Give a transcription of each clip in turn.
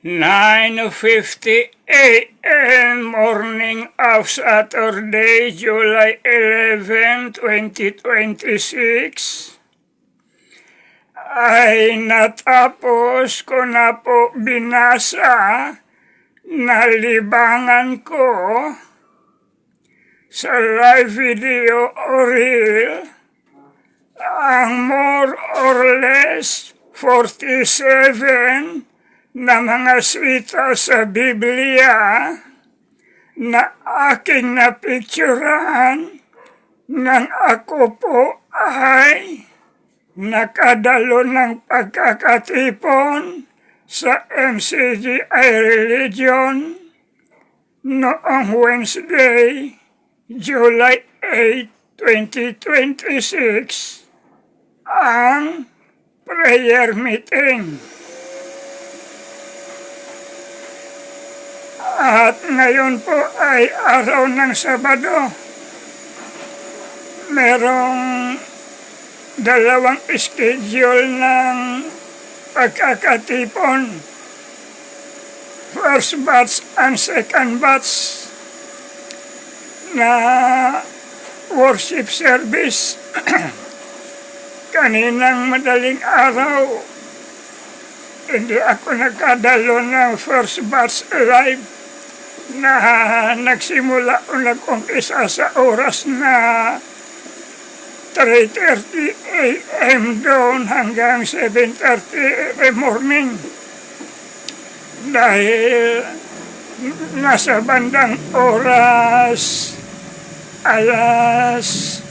9:50 a.m. morning of Saturday, July 11, 2026 ay natapos ko na po binasa na libangan ko sa live video o reel ang more or less 47 na mga sita sa Biblia na aking napicturan nang ako po ay nakadalo ng pagkakatipon sa MCGI Religion noong Wednesday, July 8, 2026 ang prayer meeting. At ngayon po ay araw ng Sabado. Merong dalawang schedule ng pagkakatipon. First batch and second batch na worship service. Kaninang madaling araw, hindi ako nakadalo ng first batch live na nagsimula o nag-umpisa sa oras na 3:30 a.m. doon hanggang 7:30 a.m. morning. Dahil nasa bandang oras alas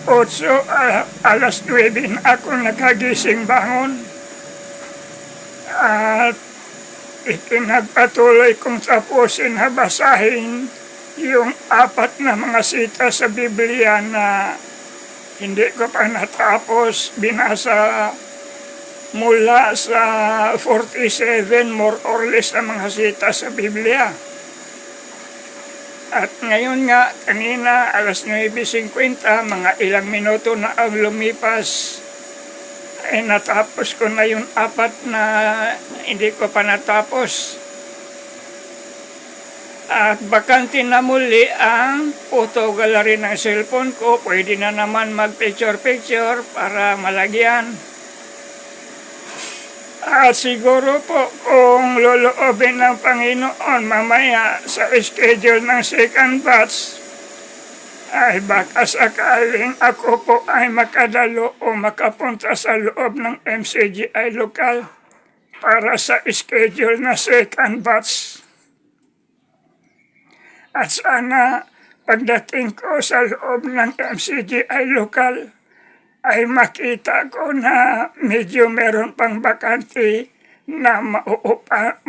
8, alas 9 na ako nakagising bangon. At ipinagpatuloy kong tapusin na basahin yung 4 na mga sita sa Biblia na hindi ko pa natapos. Binasa mula sa 47 more or less na mga sita sa Biblia. At ngayon nga, kanina alas 9:50, mga ilang minuto na ang lumipas, ay natapos ko na yung 4 na hindi ko pa natapos. At bakante na muli ang photo gallery ng cellphone ko. Pwede na naman mag-picture-picture para malagyan. At siguro po kung loloobin ng Panginoon mamaya sa schedule ng second batch, ay baka sakaling ako po ay makadalo o makapunta sa loob ng MCGI lokal para sa schedule na second batch. At sana pagdating ko sa loob ng MCGI lokal ay makita ko na medyo meron pang bakante na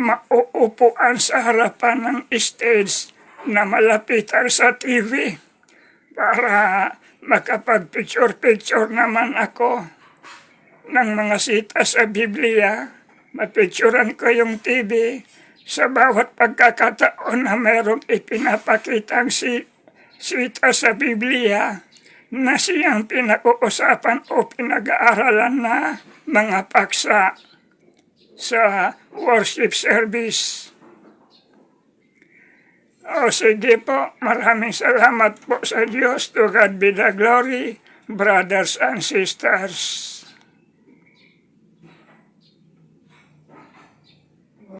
mauupuan sa harapan ng stage na malapitan sa TV. Para makapag-picture-picture naman ako ng mga sita sa Biblia. Mapicturan ko yung TV sa bawat pagkakataon na merong ipinapakitang sita sa Biblia na siyang pinag-uusapan o pinag-aaralan na mga paksa sa worship service. O sige po, maraming salamat po sa Diyos. To God be the glory, brothers and sisters.